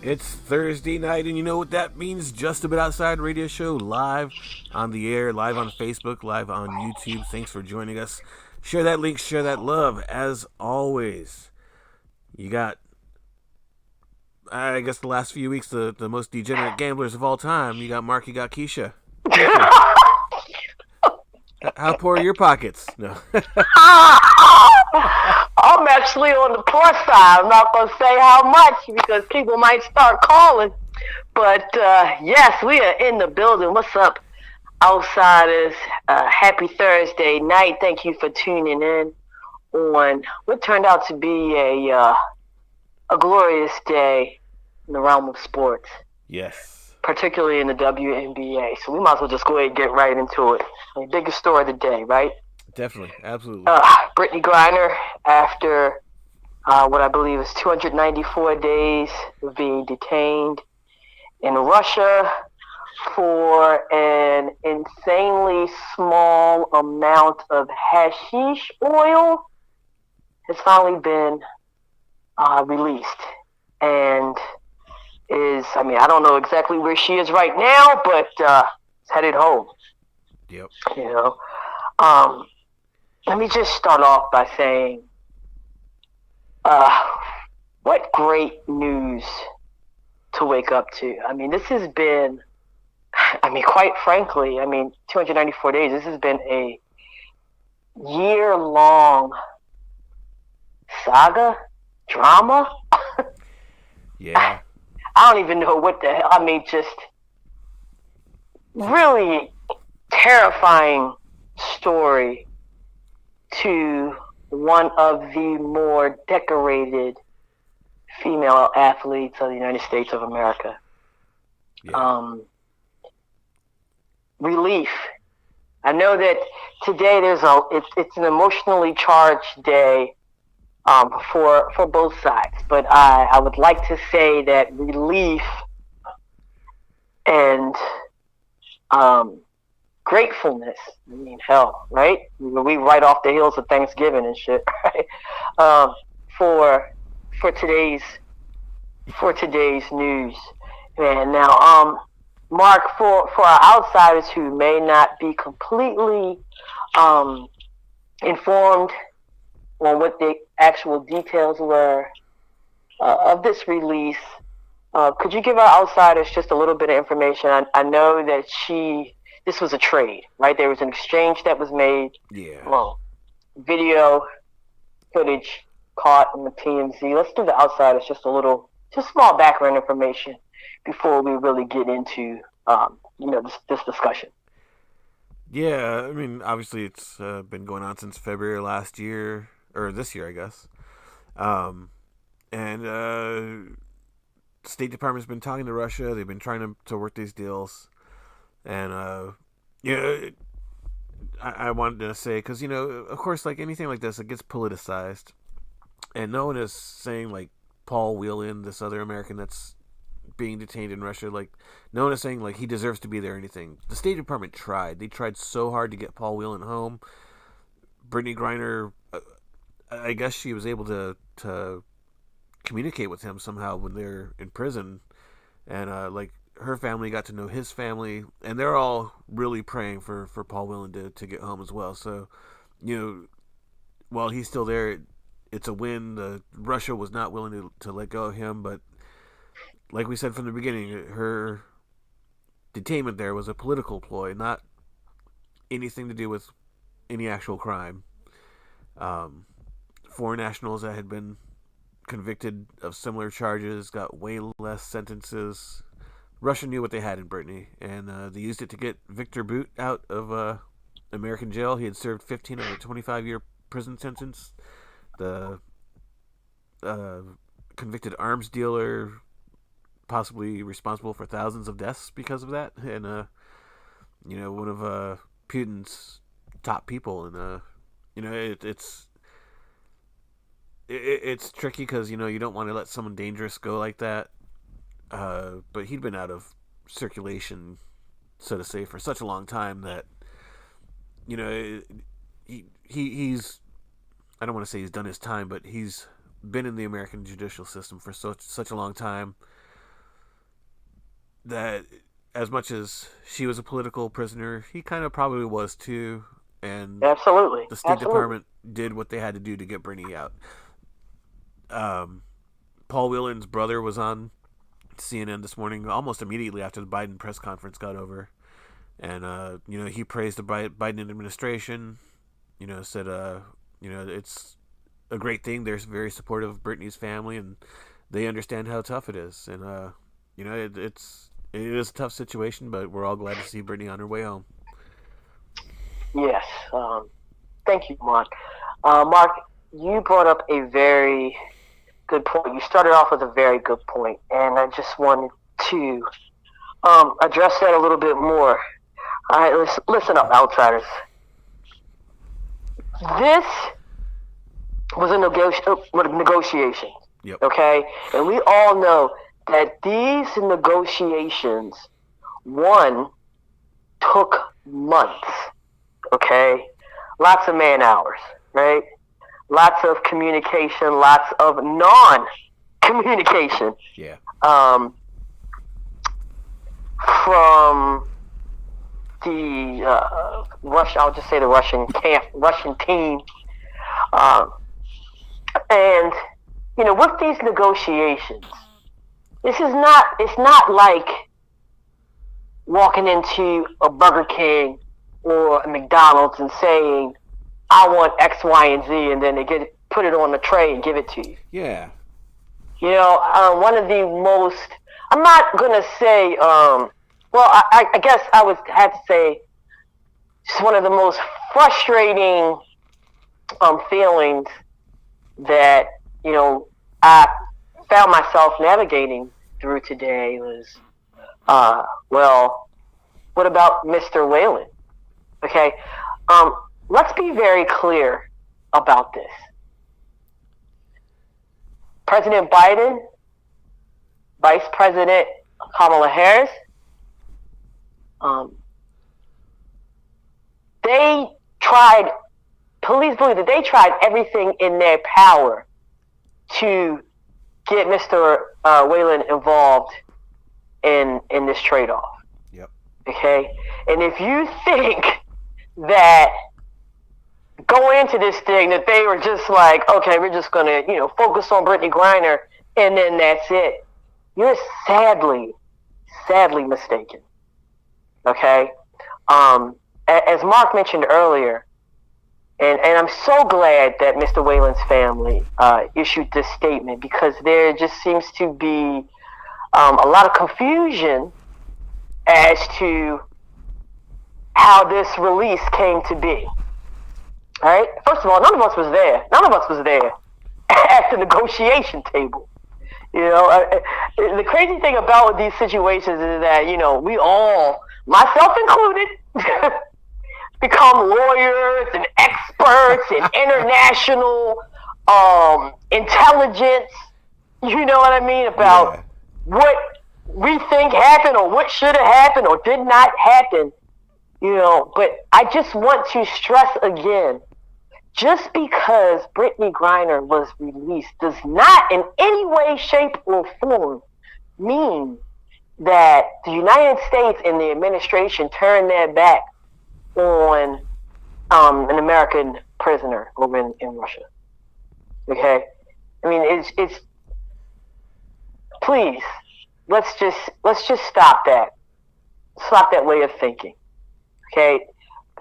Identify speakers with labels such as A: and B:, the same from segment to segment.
A: It's Thursday night, and you know what that means? Just a bit outside radio show live on the air, live on Facebook, live on YouTube. Thanks for joining us. Share that link, share that love. As always, you got, I guess, the last few weeks, the most degenerate gamblers of all time. You got Mark, you got Keisha. Keisha, how poor are your pockets? No.
B: I'm actually on the poor side. I'm not going to say how much because people might start calling. But yes, we are in the building. What's up, outsiders? Happy Thursday night. Thank you for tuning in on what turned out to be a glorious day in the realm of sports,
A: Yes.
B: particularly in the WNBA. So we might as well just go ahead and get right into it. The biggest story of the day, right?
A: Definitely. Absolutely.
B: Brittany Griner, after what I believe is 294 days of being detained in Russia for an insanely small amount of hashish oil, has finally been released. And I don't know exactly where she is right now, but is headed home.
A: Yep.
B: You know, um, let me just start off by saying, what great news to wake up to. This has been, quite frankly, 294 days, this has been a year-long saga, drama.
A: Yeah.
B: I don't even know what the hell, just really terrifying story to one of the more decorated female athletes of the United States of America.
A: Yeah.
B: Relief. I know that today it's an emotionally charged day for both sides, but I would like to say that relief and gratefulness. Hell, right? We right off the heels of Thanksgiving and shit, right? For today's news. And now, Mark, for our outsiders who may not be completely informed on what the actual details were of this release, could you give our outsiders just a little bit of information? I know that this was a trade, right? There was an exchange that was made.
A: Yeah.
B: Well, video footage caught on the TMZ. Let's give the outsiders just small background information before we really get into, this discussion.
A: Yeah, obviously it's been going on since February last year, or this year, I guess. And State Department's been talking to Russia. They've been trying to work these deals. And, I wanted to say, because, of course, like anything like this, it gets politicized. And no one is saying, like, Paul Whelan, this other American that's being detained in Russia, like, no one is saying, like, he deserves to be there or anything. The State Department tried. They tried so hard to get Paul Whelan home. Brittany Griner, I guess she was able to communicate with him somehow when they're in prison. And, her family got to know his family, and they're all really praying for Paul Whelan to get home as well. So, while he's still there, it's a win. Russia was not willing to let go of him, but like we said from the beginning, her detainment there was a political ploy, not anything to do with any actual crime. Foreign nationals that had been convicted of similar charges got way less sentences. Russia knew what they had in Brittany, and they used it to get Victor Boot out of American jail. He had served 15 of a 25-year prison sentence. The convicted arms dealer, possibly responsible for thousands of deaths because of that, and one of Putin's top people, and it's tricky because you don't want to let someone dangerous go like that. But he'd been out of circulation, so to say, for such a long time that he's I don't want to say he's done his time, but he's been in the American judicial system for such a long time. that as much as she was a political prisoner, he kind of probably was too. And
B: Absolutely.
A: the State Department did what they had to do to get Brittany out. Paul Whelan's brother was on CNN this morning, almost immediately after the Biden press conference got over, and he praised the Biden administration. Said it's a great thing. They're very supportive of Brittany's family, and they understand how tough it is. And it is a tough situation, but we're all glad to see Brittany on her way home.
B: Yes. Thank you, Mark. Mark, you brought up a very good point. You started off with a very good point, and I just wanted to address that a little bit more. All right, listen up, outsiders. This was a negotiation.
A: Yep.
B: Okay? And we all know that these negotiations, one, took months. Okay? Lots of man hours, right? Lots of communication, lots of non-communication.
A: Yeah.
B: From the I'll just say the Russian team. And, with these negotiations, it's not like walking into a Burger King or a McDonald's and saying, I want X, Y, and Z, and then they put it on the tray and give it to you.
A: Yeah.
B: One of the most, I'm not going to say, I guess I would have to say, it's one of the most frustrating feelings that, I found myself navigating through today was, what about Mr. Whelan? Okay, let's be very clear about this. President Biden, Vice President Kamala Harris, police believe that they tried everything in their power to get Mr. Whelan involved in this trade-off.
A: Yep.
B: Okay? And if you think that going into this thing that they were just like, okay, we're just going to, focus on Brittany Griner and then that's it, you're sadly mistaken. Okay? As Mark mentioned earlier, and I'm so glad that Mr. Whelan's family issued this statement, because there just seems to be a lot of confusion as to how this release came to be. All right? First of all, none of us was there. None of us was there at the negotiation table. The crazy thing about these situations is that, we all, myself included, become lawyers and experts in international intelligence, what I mean, about what we think happened or what should have happened or did not happen, But I just want to stress again, just because Brittany Griner was released does not in any way, shape, or form mean that the United States and the administration turned their back on an American prisoner over in Russia. Okay? I mean, it's please, let's just stop that. Stop that way of thinking. Okay?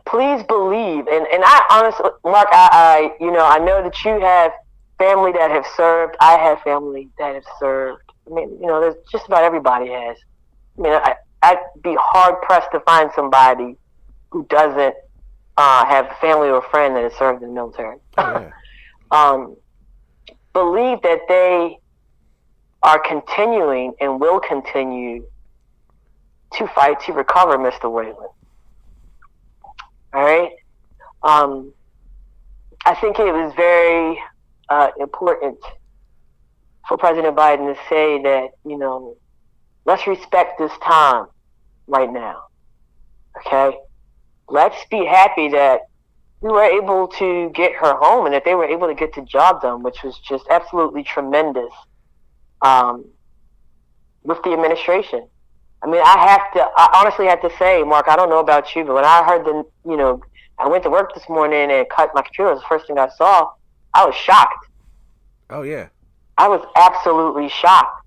B: Please believe, and I honestly, Mark, I know that you have family that have served. I have family that have served. I mean, there's just about everybody has. I mean, I'd be hard pressed to find somebody who doesn't have a family or a friend that has served in the military.
A: Yeah.
B: Believe that they are continuing and will continue to fight to recover Mr. Whelan. All right? I think it was very important for President Biden to say that, let's respect this time right now. Okay? Let's be happy that we were able to get her home and that they were able to get the job done, which was just absolutely tremendous with the administration. I mean, I honestly have to say, Mark, I don't know about you, but when I heard I went to work this morning and cut my computer, it was the first thing I saw. I was shocked.
A: Oh yeah.
B: I was absolutely shocked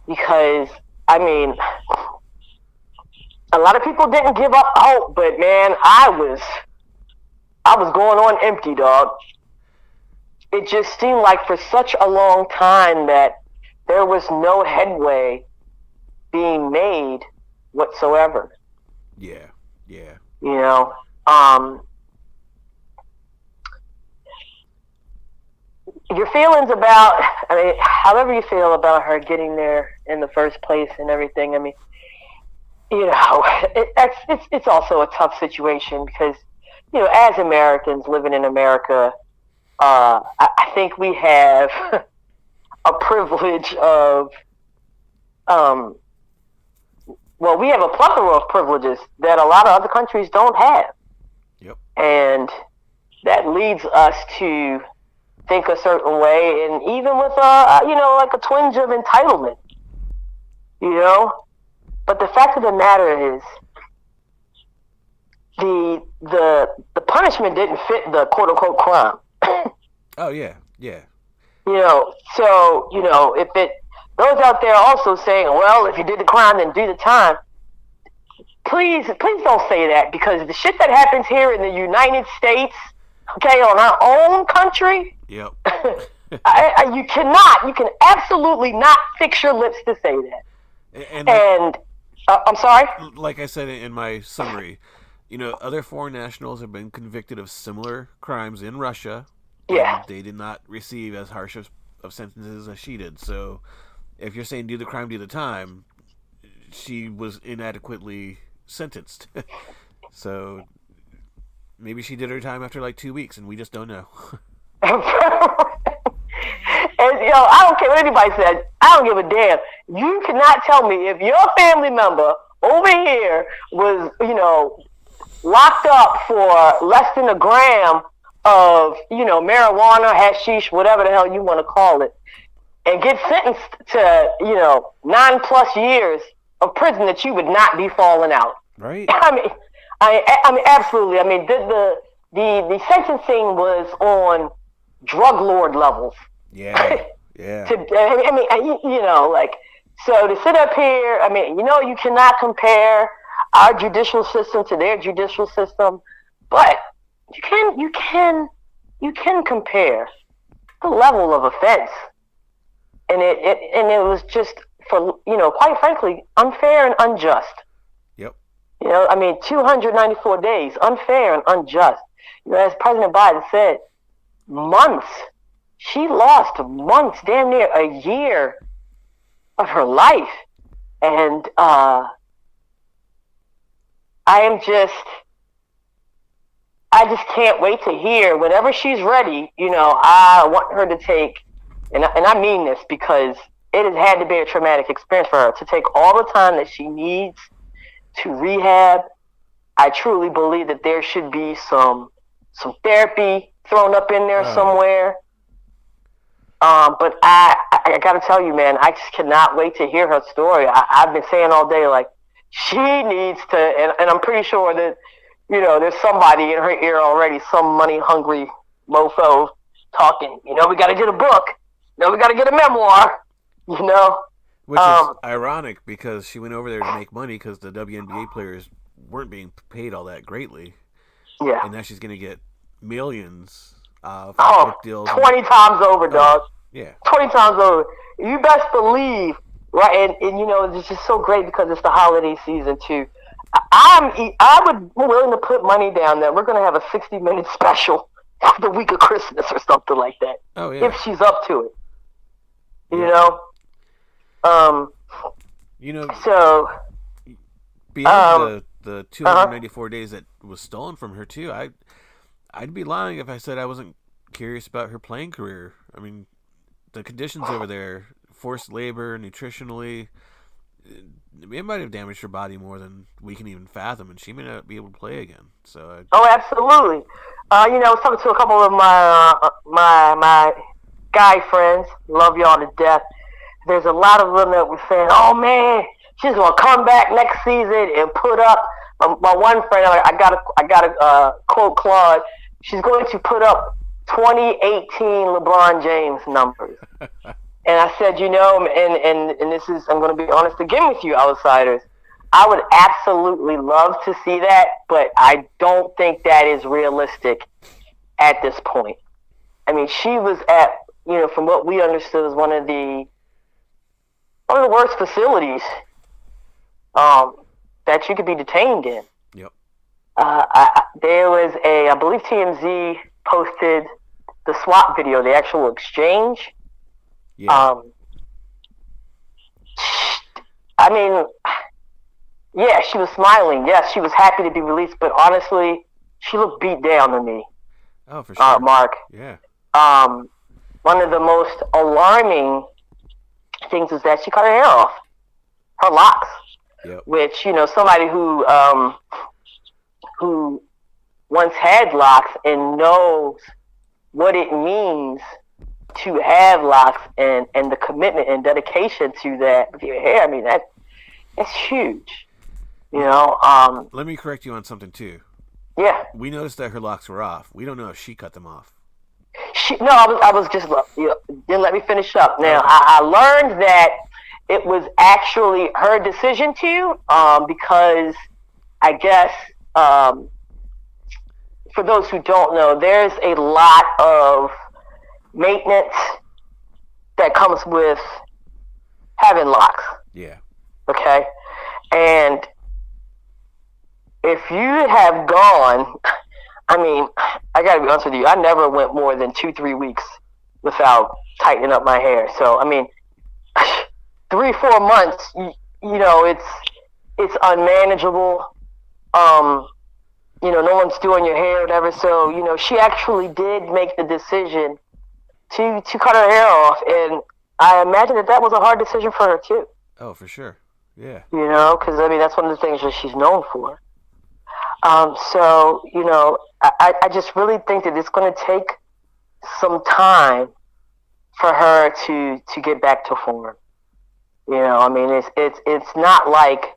B: because, I mean, a lot of people didn't give up hope, but man, I was going on empty, dog. It just seemed like for such a long time that there was no headway being made whatsoever.
A: Yeah. Yeah.
B: You know, your feelings about, I mean, however you feel about her getting there in the first place and everything, I mean, you know, it's also a tough situation because, you know, as Americans living in America, I think we have a privilege of, well, we have a plethora of privileges that a lot of other countries don't have.
A: Yep. And
B: that leads us to think a certain way, and even with, you know, like a twinge of entitlement, you know? But the fact of the matter is, the punishment didn't fit the quote unquote crime.
A: Oh yeah, yeah.
B: You know, so you know if it those out there also saying, well, if you did the crime, then do the time. Please don't say that, because the shit that happens here in the United States, okay, on our own country.
A: Yep.
B: You can absolutely not fix your lips to say that. And I'm sorry?
A: Like I said in my summary, you know, other foreign nationals have been convicted of similar crimes in Russia.
B: Yeah.
A: They did not receive as harsh of sentences as she did. So if you're saying do the crime, do the time, she was inadequately sentenced. So maybe she did her time after like 2 weeks and we just don't know.
B: And, you know, I don't care what anybody says. I don't give a damn. You cannot tell me if your family member over here was, you know, locked up for less than a gram of, you know, marijuana, hashish, whatever the hell you want to call it, and get sentenced to, you know, 9+ years of prison, that you would not be falling out.
A: Right.
B: I mean, absolutely. I mean, the sentencing was on drug lord levels.
A: Yeah, yeah.
B: I mean, you know, like, so to sit up here, I mean, you know, you cannot compare our judicial system to their judicial system, but you can compare the level of offense, and it was just, for, you know, quite frankly, unfair and unjust.
A: Yep.
B: You know, I mean, 294 days, unfair and unjust. You know, as President Biden said, months. She lost months, damn near a year of her life. And I just can't wait to hear whenever she's ready. You know, I want her to take, and I mean this because it has had to be a traumatic experience for her, to take all the time that she needs to rehab. I truly believe that there should be some therapy thrown up in there somewhere. But I got to tell you, man, I just cannot wait to hear her story. I've been saying all day, like, she needs to, and I'm pretty sure that, you know, there's somebody in her ear already, some money-hungry mofo talking, you know, we got to get a book. You know, we got to get a memoir, you know.
A: Which is ironic, because she went over there to make money because the WNBA players weren't being paid all that greatly.
B: Yeah.
A: And now she's going to get millions for book deals.
B: 20 times over, dog.
A: Yeah.
B: 20 times over. You best believe, right? And you know, it's just so great because it's the holiday season, too. I would be willing to put money down that we're going to have a 60-minute special the week of Christmas or something like that.
A: Oh, yeah.
B: If she's up to it. You know?
A: You know,
B: so
A: beyond the 294 days that was stolen from her too, I'd be lying if I said I wasn't curious about her playing career. I mean, the conditions over there, forced labor, nutritionally, it might have damaged her body more than we can even fathom, and she may not be able to play again. So
B: absolutely. You know, I was talking to a couple of my guy friends. Love y'all to death. There's a lot of them that were saying, "Oh man, she's gonna come back next season and put up. My one friend, I got to quote Claude. She's going to put up 2018 LeBron James numbers. And I said, and this is, I'm going to be honest again with you, outsiders. I would absolutely love to see that, but I don't think that is realistic at this point. I mean, she was at, from what we understood, was one of the worst facilities that you could be detained in.
A: Yep.
B: There was I believe TMZ posted the swap video, the actual exchange.
A: Yeah.
B: I mean, yeah, she was smiling. Yes, she was happy to be released, but honestly, she looked beat down to me.
A: Oh, for sure.
B: Mark.
A: Yeah.
B: One of the most alarming things is that she cut her hair off, her locks.
A: Yep.
B: Which, somebody who once had locks and knows what it means to have locks and the commitment and dedication to that with your hair. I mean, that's huge.
A: Let me correct you on something too.
B: Yeah.
A: We noticed that her locks were off. We don't know if she cut them off.
B: I was just didn't let me finish up. Now, I learned that it was actually her decision to, because I guess, for those who don't know, there's a lot of maintenance that comes with having locks.
A: Yeah.
B: Okay? And if you have gone, I mean, I gotta be honest with you, I never went more than 2-3 weeks without tightening up my hair. So, I mean, 3-4 months, it's unmanageable. No one's doing your hair or whatever. So, she actually did make the decision to cut her hair off. And I imagine that was a hard decision for her, too.
A: Oh, for sure. Yeah.
B: Because, I mean, that's one of the things that she's known for. I just really think that it's going to take some time for her to get back to form. I mean, it's not like,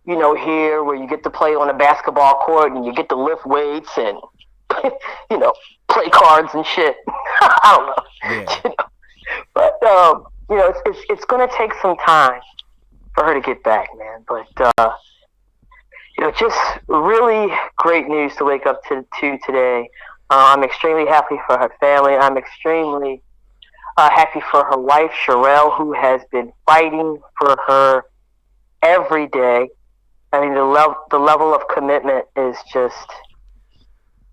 B: here where you get to play on a basketball court and you get to lift weights and, play cards and shit. I don't know.
A: Yeah.
B: But, it's going to take some time for her to get back, man. But, just really great news to wake up to today. I'm extremely happy for her family. I'm extremely happy for her wife, Sherelle, who has been fighting for her every day. I mean, the level of commitment is just,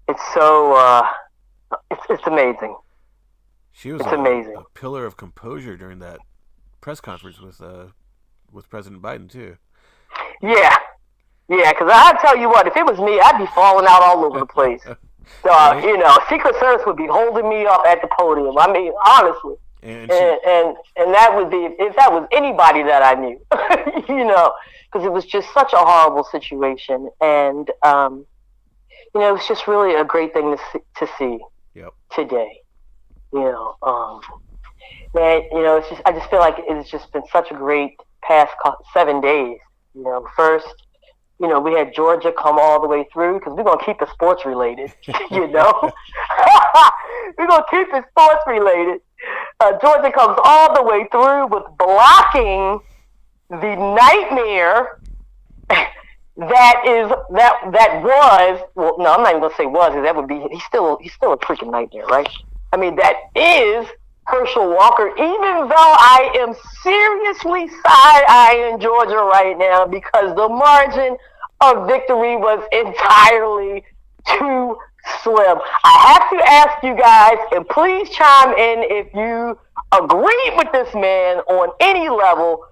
B: it's so, it's amazing.
A: She was
B: amazing.
A: A pillar of composure during that press conference with President Biden, too.
B: Yeah. Yeah, because I tell you what, if it was me, I'd be falling out all over the place. Right? Secret Service would be holding me up at the podium. I mean, honestly. And that would be, if that was anybody that I knew, because it was just such a horrible situation. And, it was just really a great thing to see today. It's just, I just feel like it's just been such a great past 7 days. First, we had Georgia come all the way through because we're going to keep it sports related, We're going to keep it sports related. Georgia comes all the way through with blocking the nightmare that was, well, no, I'm not even going to say was, because that would be, he's still a freaking nightmare, right? I mean, that is Herschel Walker, even though I am seriously side-eyeing Georgia right now because the margin of victory was entirely too slim. I have to ask you guys, and please chime in if you agree with this man on any level.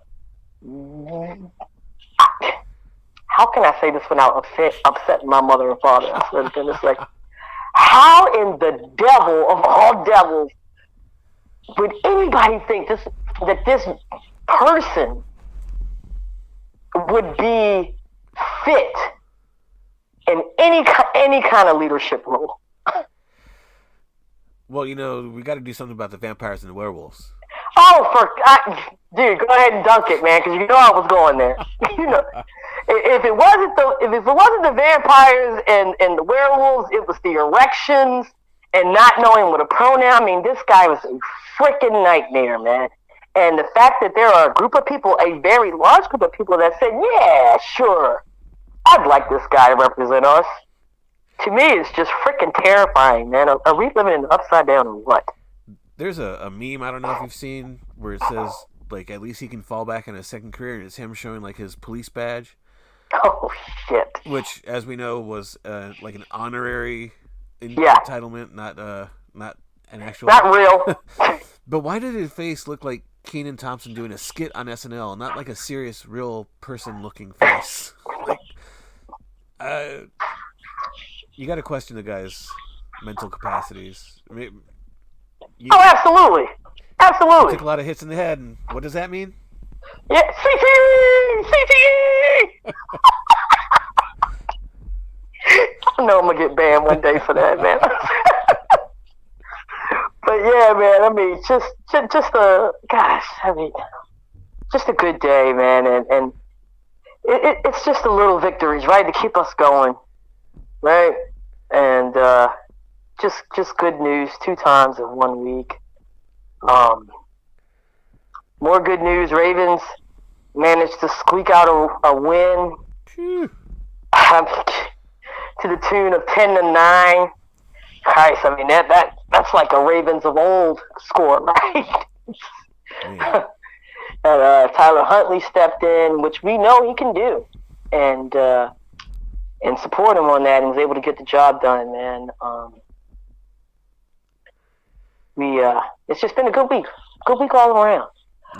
B: How can I say this without upsetting my mother and father? I swear to goodness, like, how in the devil of all devils would anybody think that this person would be fit in any kind of leadership role?
A: Well, we got to do something about the vampires and the werewolves.
B: Dude, go ahead and dunk it, man, because you know I was going there. You know, if it wasn't the vampires and the werewolves, it was the erections and not knowing what a pronoun. I mean, this guy was a freaking nightmare, man. And the fact that there are a group of people, a very large group of people that said, "Yeah, sure, I'd like this guy to represent us." To me, it's just freaking terrifying, man. Are we living in the upside down or what?
A: There's a meme, I don't know if you've seen, where it says, like, at least he can fall back in a second career, and it's him showing, like, his police badge.
B: Oh, shit.
A: Which, as we know, was, like, an honorary entitlement, not an actual...
B: Not real.
A: But why did his face look like Kenan Thompson doing a skit on SNL, not like a serious, real person-looking face? Like, you got to question the guy's mental capacities. I mean,
B: absolutely. Absolutely.
A: He took a lot of hits in the head, and what does that mean?
B: Yeah, CTE! I know I'm going to get banned one day for that, man. But yeah, man, I mean, just a good day, man, and it's just the little victories, right, to keep us going, right, and just good news 2 times in 1 week. More good news, Ravens managed to squeak out a win to the tune of 10-9. Christ, I mean that's like a Ravens of old score, right? Yeah. And Tyler Huntley stepped in, which we know he can do, and support him on that, and was able to get the job done, man. It's just been a good week all around.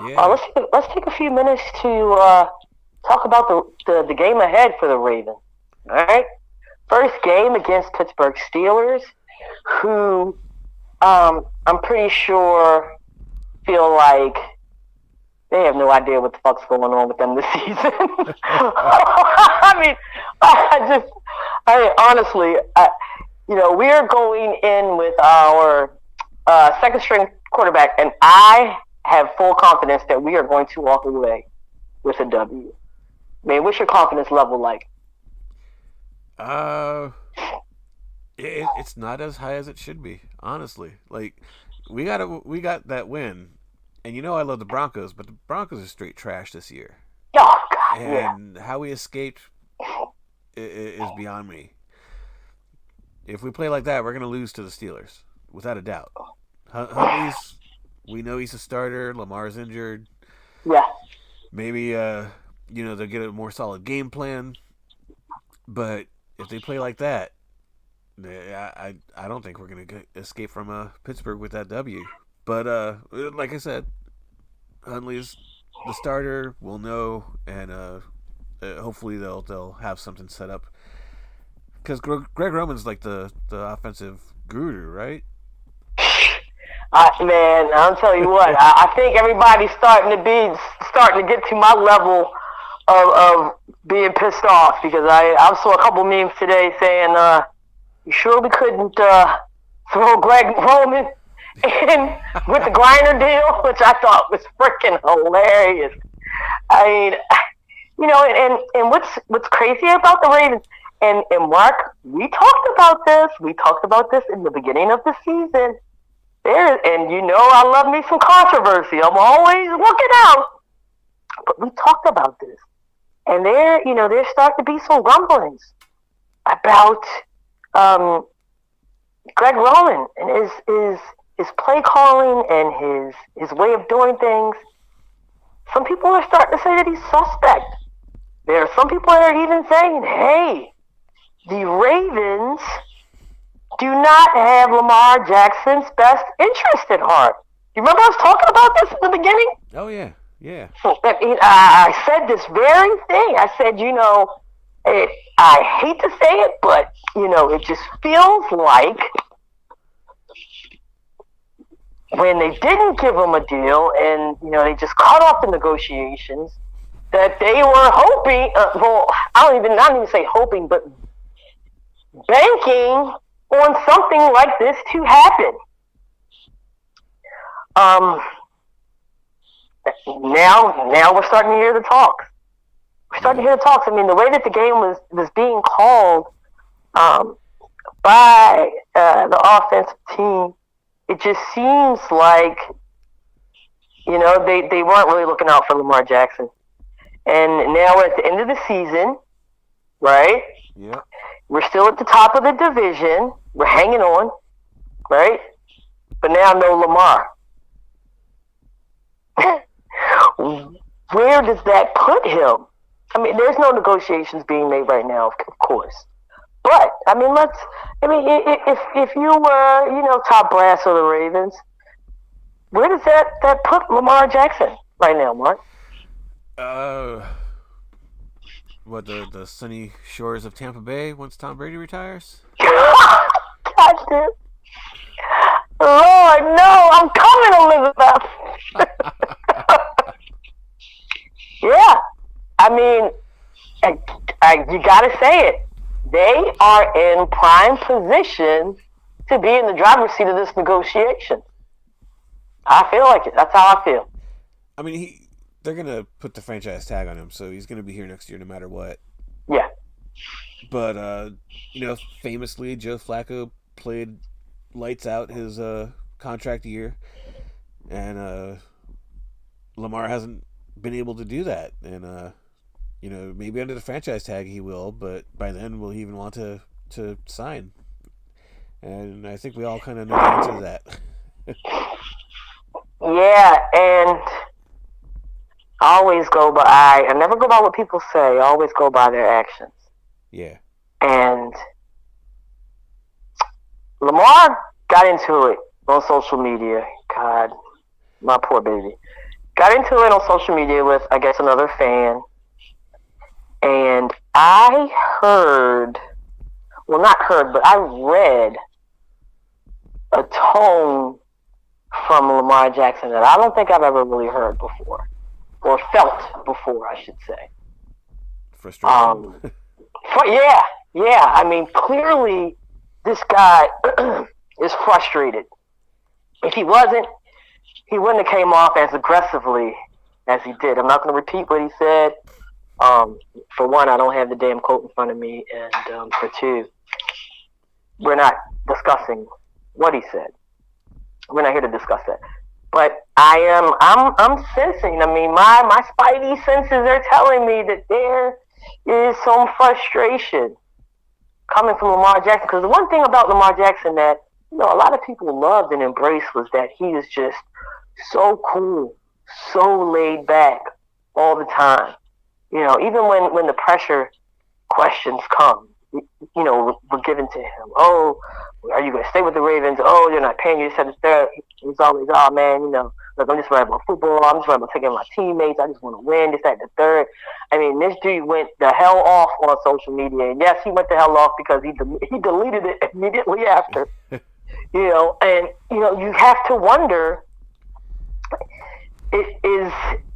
A: Yeah.
B: Let's take a few minutes to talk about the game ahead for the Ravens. All right, first game against Pittsburgh Steelers, who I'm pretty sure feel like they have no idea what the fuck's going on with them this season. I mean, honestly, we are going in with our second string quarterback, and I have full confidence that we are going to walk away with a W. I mean, what's your confidence level like?
A: It's not as high as it should be, honestly. Like, we got that win, and I love the Broncos, but the Broncos are straight trash this year.
B: Oh God!
A: And how we escaped is beyond me. If we play like that, we're gonna lose to the Steelers, without a doubt. Huntley's, we know he's a starter. Lamar's injured.
B: Yeah.
A: Maybe they'll get a more solid game plan, but if they play like that, I don't think we're going to escape from Pittsburgh with that W. But like I said, Huntley's the starter. We'll know, and hopefully they'll have something set up. Because Greg Roman's like the offensive guru, right?
B: Man, I'll tell you what. I think everybody's starting to get to my level of being pissed off, because I saw a couple memes today saying, "You sure we couldn't throw Greg Roman in with the Griner deal?" Which I thought was freaking hilarious. I mean, and what's crazy about the Ravens, and Mark, we talked about this. We talked about this in the beginning of the season. I love me some controversy. I'm always looking out. But we talked about this, and there's starting to be some rumblings about Greg Roman and his play calling and his way of doing things. Some people are starting to say that he's suspect. There are some people that are even saying, "Hey, the Ravens do not have Lamar Jackson's best interest at heart." You remember I was talking about this in the beginning?
A: Oh, yeah. Yeah.
B: I said this very thing. I said, I hate to say it, but, it just feels like when they didn't give him a deal and, they just cut off the negotiations, that they were hoping, I don't even say hoping, but banking on something like this to happen. Now we're starting to hear the talks. We're starting to hear the talks. I mean, the way that the game was being called by the offensive team, it just seems like, they weren't really looking out for Lamar Jackson. And now we're at the end of the season, right?
A: Yeah.
B: We're still at the top of the division. We're hanging on, right? But now no Lamar. Where does that put him? I mean, there's no negotiations being made right now, of course. But if you were, top brass of the Ravens, where does that put Lamar Jackson right now, Mark?
A: What, the sunny shores of Tampa Bay once Tom Brady retires?
B: God damn. Lord, no, I'm coming, Elizabeth. Yeah, I mean, you gotta say it. They are in prime position to be in the driver's seat of this negotiation. I feel like it. That's how I feel.
A: I mean, they're gonna put the franchise tag on him, so he's gonna be here next year no matter what.
B: Yeah.
A: But famously, Joe Flacco played lights out his contract year, and Lamar hasn't been able to do that. And maybe under the franchise tag he will, but by then will he even want to sign? And I think we all kind of know the answer to that.
B: Yeah, and I never go by what people say. I always go by their actions.
A: Yeah.
B: And Lamar got into it on social media. God, my poor baby. Got into it on social media with, I guess, another fan. And I read a tone from Lamar Jackson that I don't think I've ever really heard before. Or felt before, I should say.
A: Frustration?
B: Yeah. I mean, clearly, this guy is frustrated. If he wasn't, he wouldn't have came off as aggressively as he did. I'm not going to repeat what he said. For one, I don't have the damn quote in front of me, and for two, we're not discussing what he said. We're not here to discuss that. But I'm sensing. I mean, my spidey senses are telling me that there is some frustration coming from Lamar Jackson. Because the one thing about Lamar Jackson that a lot of people loved and embraced was that he is just so cool, so laid back all the time. Even when the pressure questions come, were given to him. Oh, are you going to stay with the Ravens? Oh, they're not paying you. This and the third. He's always, oh man, look, I'm just worried about football. I'm just worried about taking my teammates. I just want to win. This, that, and the third. I mean, this dude went the hell off on social media, and yes, he went the hell off because he deleted it immediately after. And you have to wonder,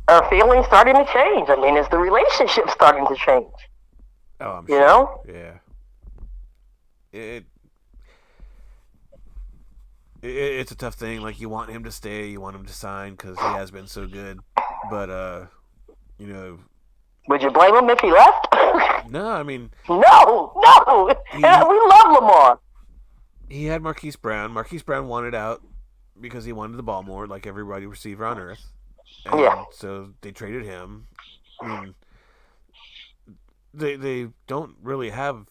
B: are feelings starting to change? I mean, is the relationship starting to change?
A: Oh, I'm sure. Yeah. It's a tough thing. Like, you want him to stay, you want him to sign because he has been so good. But
B: would you blame him if he left?
A: No, I mean,
B: no. We love Lamar.
A: He had Marquise Brown. Marquise Brown wanted out because he wanted the ball more, like every wide receiver on earth. And
B: yeah.
A: So they traded him. I mean, they don't really have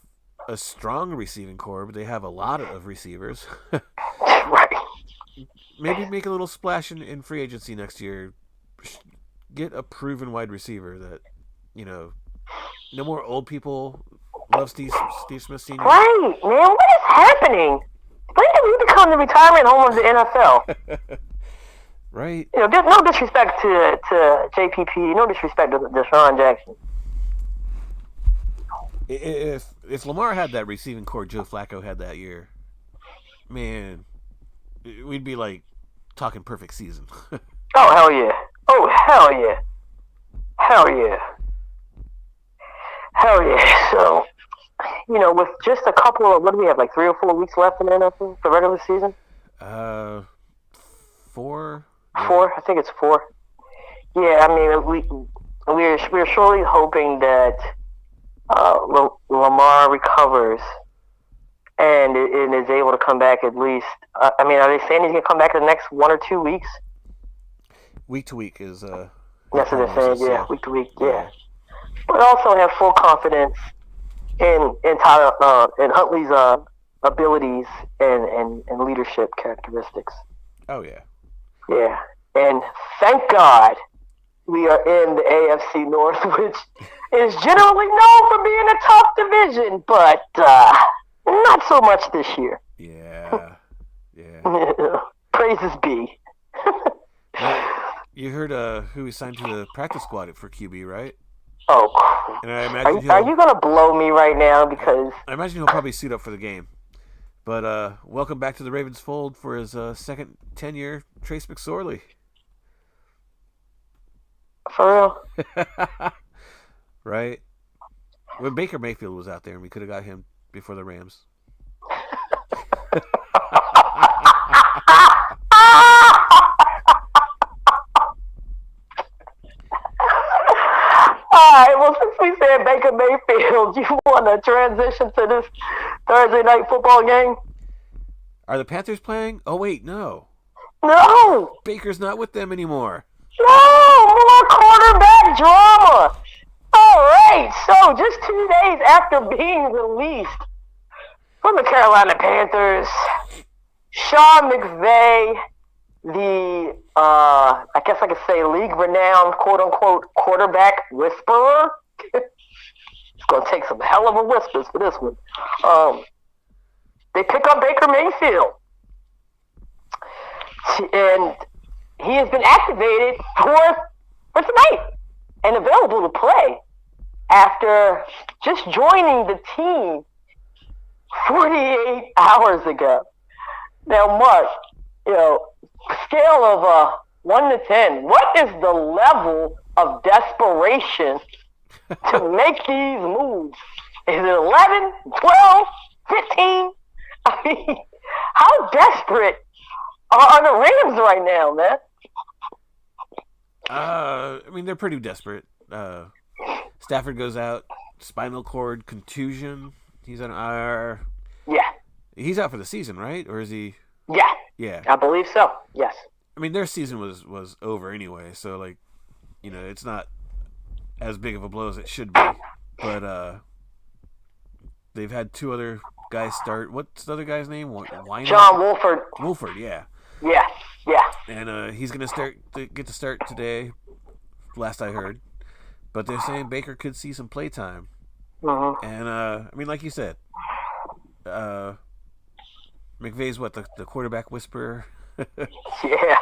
A: a strong receiving core, but they have a lot of receivers.
B: Right.
A: Maybe make a little splash in free agency next year. Get a proven wide receiver that, no more old people. Love Steve Smith Sr.
B: Right, man. What is happening? When did we become the retirement home of the NFL?
A: Right.
B: No disrespect to JPP. No disrespect to Deshaun Jackson.
A: If Lamar had that receiving core Joe Flacco had that year, man, we'd be like talking perfect season.
B: Oh hell yeah! Oh hell yeah! Hell yeah! Hell yeah! So, with just a couple of, what do we have, like 3 or 4 weeks left in the NFL for regular season?
A: 4.
B: 4? I think it's 4. Yeah, I mean, we're surely hoping that Lamar recovers and is able to come back at least. I mean, are they saying he's gonna come back in the next 1 or 2 weeks?
A: Week to week is
B: That's what they're saying. Yeah, week to week. Yeah,
A: yeah.
B: but also have full confidence in Tyler in Huntley's abilities and leadership characteristics.
A: Oh yeah.
B: Yeah, and thank God we are in the AFC North, which is generally known for being a tough division, but not so much this year.
A: Yeah. Yeah.
B: Praises be.
A: Now, you heard who he signed to the practice squad for QB, right?
B: Oh,
A: and I imagine
B: are you gonna blow me right now? Because
A: I imagine he'll probably suit up for the game. But welcome back to the Ravens fold for his second tenure, Trace McSorley.
B: For real?
A: Right? When Baker Mayfield was out there, and we could have got him before the Rams.
B: Alright, well, since we said Baker Mayfield, you want to transition to this Thursday night football game?
A: Are the Panthers playing? Oh, wait, no.
B: No!
A: Baker's not with them anymore.
B: No! More quarterback drama! Alright, so just 2 days after being released from the Carolina Panthers, Sean McVay, the, I guess I could say league-renowned, quote-unquote, quarterback whisperer. It's going to take some hell of a whispers for this one. They pick up Baker Mayfield. And he has been activated for tonight and available to play after just joining the team 48 hours ago. Now, Mark, scale of 1 to 10, what is the level of desperation to make these moves? Is it 11, 12, 15? I mean, how desperate are the Rams right now, man?
A: I mean, they're pretty desperate. Stafford goes out, spinal cord contusion. He's on IR.
B: Yeah.
A: He's out for the season, right? Or is he?
B: Yeah.
A: Yeah.
B: I believe so. Yes.
A: I mean, their season was over anyway, so it's not as big of a blow as it should be. But they've had 2 other guys start. What's the other guy's name?
B: John Wolford.
A: Wolford, yeah.
B: Yeah. Yeah.
A: And he's gonna get to start today. Last I heard, but they're saying Baker could see some playtime.
B: Mm-hmm.
A: And I mean, like you said, McVay's what the quarterback whisperer.
B: Yeah.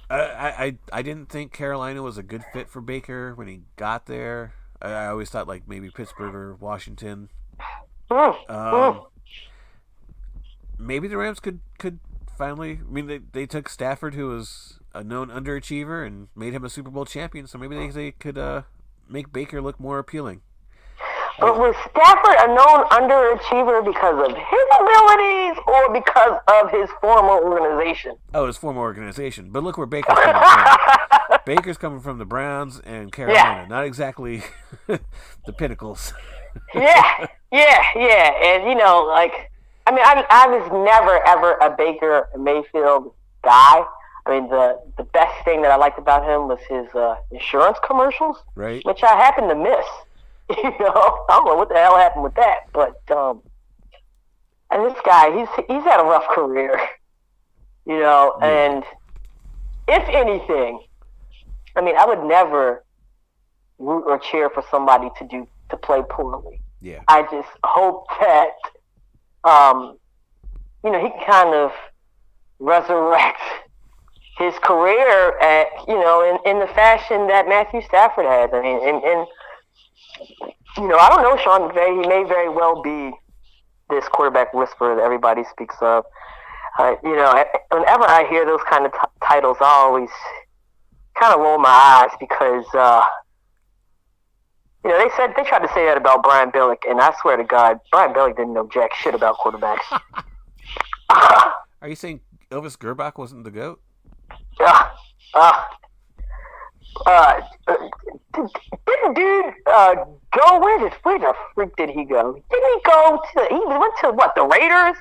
A: I didn't think Carolina was a good fit for Baker when he got there. I always thought like maybe Pittsburgh or Washington. Maybe the Rams could finally. I mean, they took Stafford, who was a known underachiever, and made him a Super Bowl champion. So maybe they could make Baker look more appealing.
B: But was Stafford a known underachiever because of his abilities or because of his former organization?
A: Oh, his former organization. But look where Baker's coming from. Baker's coming from the Browns and Carolina. Yeah. Not exactly the pinnacles.
B: Yeah. And, I mean, I was never, ever a Baker Mayfield guy. I mean, the best thing that I liked about him was his insurance commercials,
A: right?
B: Which I happened to miss. I don't know what the hell happened with that, but and this guy, he's had a rough career,
A: Yeah.
B: And if anything, I mean, I would never root or cheer for somebody to play poorly.
A: Yeah.
B: I just hope that he can kind of resurrect his career at in the fashion that Matthew Stafford has. I mean, and I don't know Sean McVay. He may very well be this quarterback whisperer that everybody speaks of. Whenever I hear those kind of titles, I always kind of roll my eyes because they tried to say that about Brian Billick, and I swear to God, Brian Billick didn't know jack shit about quarterbacks.
A: Are you saying Elvis Gerbach wasn't the GOAT?
B: Didn't dude go? Where the freak did he go? Didn't he go to? He went to what, the Raiders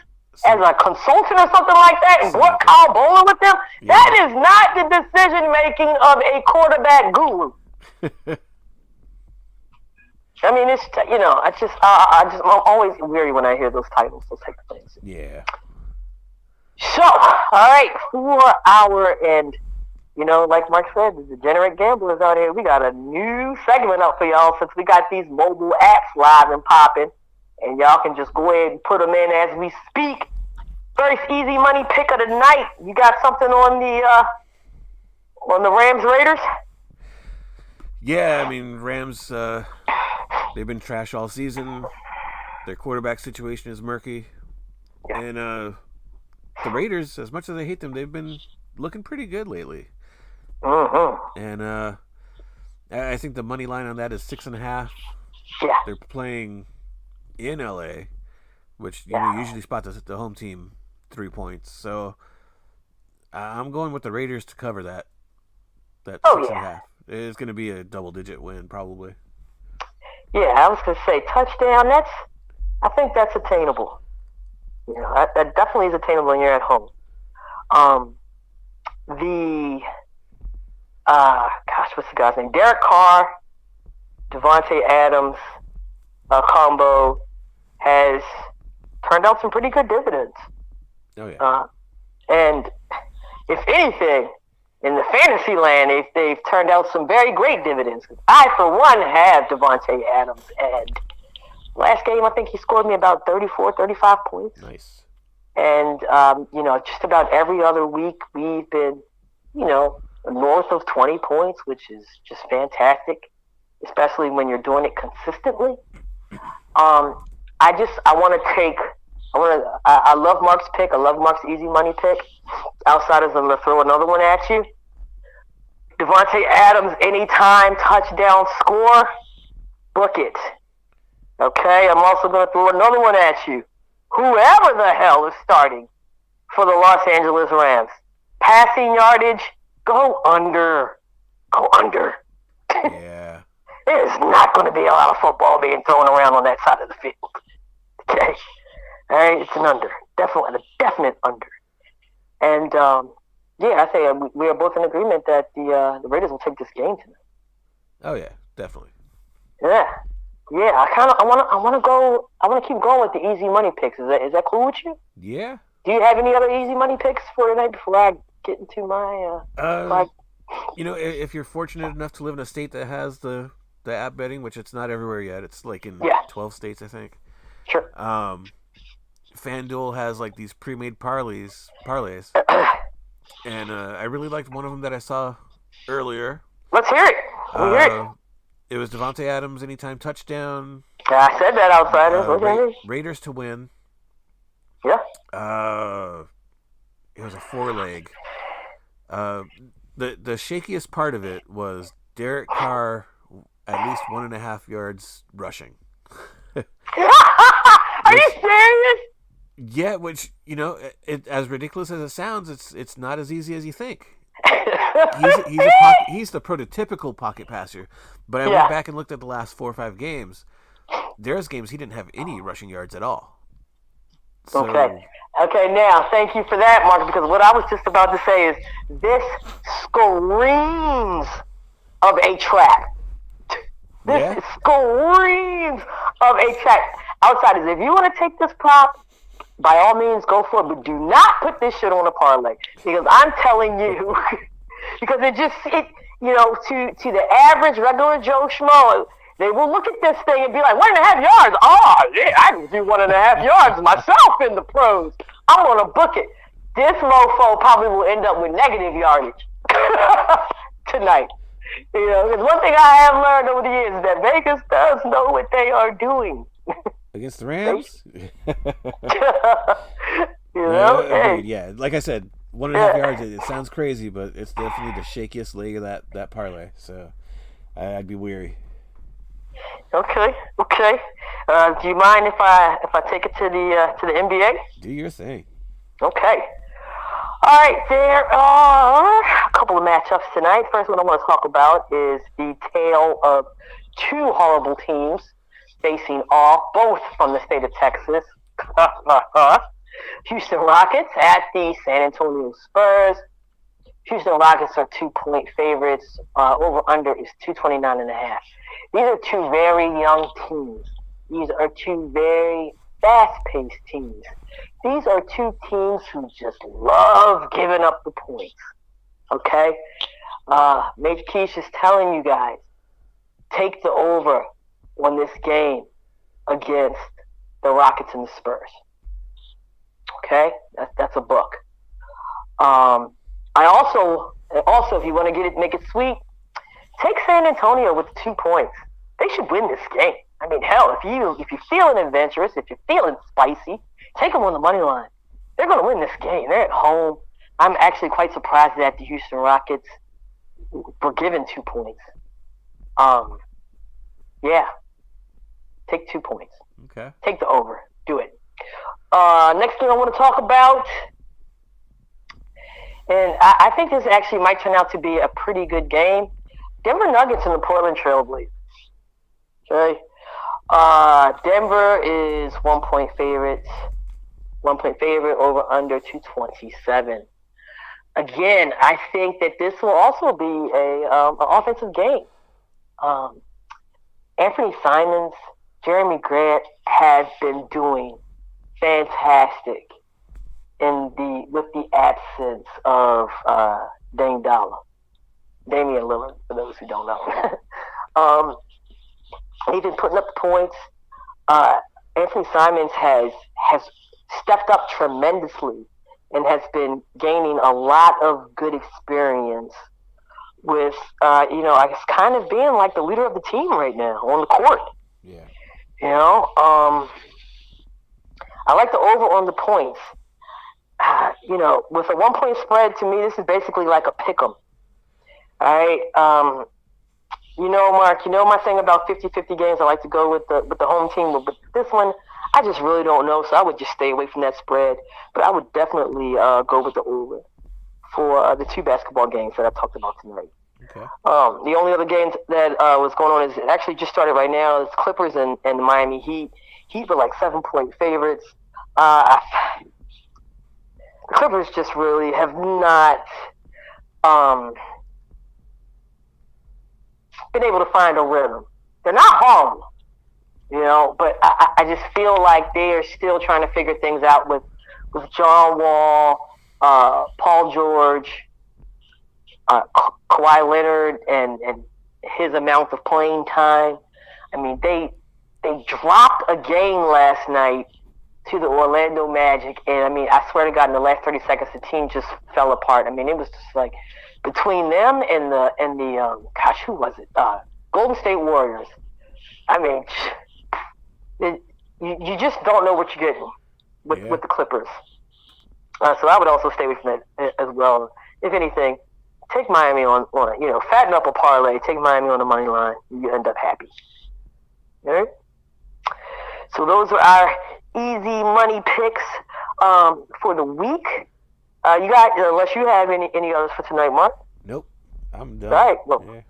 B: as a consultant or something like that, and brought Kyle Bowler with them. Yeah. That is not the decision making of a quarterback guru. I mean, it's, I'm always weary when I hear those titles, those type of things.
A: Yeah.
B: So, all right, for our end. Like Mark said, the degenerate gamblers out here, we got a new segment up for y'all since we got these mobile apps live and popping. And y'all can just go ahead and put them in as we speak. First easy money pick of the night. You got something on the Rams Raiders?
A: Yeah, I mean, Rams, they've been trash all season. Their quarterback situation is murky. Yeah. And the Raiders, as much as I hate them, they've been looking pretty good lately.
B: Mm-hmm.
A: And I think the money line on that is 6.5.
B: Yeah.
A: They're playing in LA, which usually spot the home team 3 points. So I'm going with the Raiders to cover that 6.5. It's going to be a double-digit win, probably.
B: Yeah, I was going to say touchdown. I think that's attainable. That definitely is attainable when you're at home. What's the guy's name? Derek Carr, Devontae Adams combo has turned out some pretty good dividends.
A: Oh, yeah.
B: And if anything, in the fantasy land, they've turned out some very great dividends. I, for one, have Devontae Adams, and last game I think he scored me about 34, 35 points.
A: Nice.
B: And, just about every other week we've been, north of 20 points, which is just fantastic, especially when you're doing it consistently. I love Mark's pick. I love Mark's easy money pick. Outside of them, to throw another one at you. Devontae Adams, anytime touchdown score, book it. Okay, I'm also going to throw another one at you. Whoever the hell is starting for the Los Angeles Rams, passing yardage, go under. Go under.
A: Yeah.
B: There's not going to be a lot of football being thrown around on that side of the field. Okay? All right, it's an under. Definitely, a definite under. And, I say we are both in agreement that the Raiders will take this game tonight.
A: Oh, yeah, definitely.
B: Yeah. Yeah, I want to keep going with the easy money picks. Is that cool with you?
A: Yeah.
B: Do you have any other easy money picks for tonight before I get into my
A: if you're fortunate enough to live in a state that has the app betting, which it's not everywhere yet. It's like in 12 states, I think.
B: Sure.
A: FanDuel has like these pre-made parlays. And I really liked one of them that I saw earlier.
B: Let's hear it.
A: It was Devontae Adams anytime touchdown.
B: I said that, Outsiders.
A: Raiders to win.
B: Yeah.
A: It was a 4-leg. The shakiest part of it was Derek Carr at least 1.5 yards rushing.
B: Are you serious?
A: Yeah, which as ridiculous as it sounds, it's not as easy as you think. He's the prototypical pocket passer, but I went back and looked at the last 4 or 5 games. There's games he didn't have any rushing yards at all. So,
B: Okay, now, thank you for that, Mark, because what I was just about to say is this screams of a trap. This screams of a trap. Outsiders, if you want to take this prop, by all means, go for it, but do not put this shit on a parlay, because I'm telling you, because to the average regular Joe Schmo, they will look at this thing and be like, 1.5 yards? Oh, yeah, I can do 1.5 yards myself in the pros. I'm going to book it. This mofo probably will end up with negative yardage tonight. Because one thing I have learned over the years is that Vegas does know what they are doing.
A: Against the Rams? Yeah, like I said, 1.5 yards, it sounds crazy, but it's definitely the shakiest leg of that parlay. So I'd be weary.
B: Okay. Do you mind if I take it to the NBA?
A: Do your thing.
B: Okay. All right, there are a couple of matchups tonight. First one I want to talk about is the tale of two horrible teams facing off, both from the state of Texas. Houston Rockets at the San Antonio Spurs. Houston Rockets are 2-point favorites. Over under is 229.5. These are two very young teams. These are two very fast-paced teams. These are two teams who just love giving up the points. Okay? Major Keish is telling you guys, take the over on this game against the Rockets and the Spurs. Okay? That's a book. I also, if you want to make it sweet, take San Antonio with 2 points. They should win this game. I mean, hell, if you're feeling adventurous, if you're feeling spicy, take them on the money line. They're going to win this game. They're at home. I'm actually quite surprised that the Houston Rockets were given 2 points. Yeah. Take 2 points.
A: Okay.
B: Take the over. Do it. Next thing I want to talk about, and I think this actually might turn out to be a pretty good game. Denver Nuggets and the Portland Trail Blazers. Okay. Denver is 1-point favorites. 1-point favorite over under 227. Again, I think that this will also be an offensive game. Anthony Simons, Jeremy Grant have been doing fantastic with the absence of Damian Lillard, for those who don't know. He's been putting up the points. Anthony Simons has stepped up tremendously and has been gaining a lot of good experience with, I guess, kind of being like the leader of the team right now on the court.
A: Yeah.
B: I like the over on the points. With a 1-point spread, to me, this is basically like a pick 'em. All right. Mark, my thing about 50-50 games, I like to go with the home team. But this one, I just really don't know, so I would just stay away from that spread. But I would definitely go with the over for the 2 basketball games that I talked about tonight.
A: Okay.
B: The only other games that was going on is it actually just started right now. It's Clippers and the Miami Heat. Heat were like 7-point favorites. The Clippers just really have not been able to find a rhythm. They're not horrible, but I just feel like they are still trying to figure things out with John Wall, Paul George, Kawhi Leonard, and his amount of playing time. I mean, they dropped a game last night to the Orlando Magic, and I mean, I swear to God, in the last 30 seconds, the team just fell apart. I mean, it was just like between them and the who was it? Golden State Warriors. I mean, you just don't know what you're getting with the Clippers. So I would also stay away from that as well. If anything, take Miami on fatten up a parlay. Take Miami on the money line. You end up happy. All right? So those are our easy money picks for the week. You got, unless you have any others for tonight, Mark.
A: Nope, I'm done.
B: All right. Well, yeah.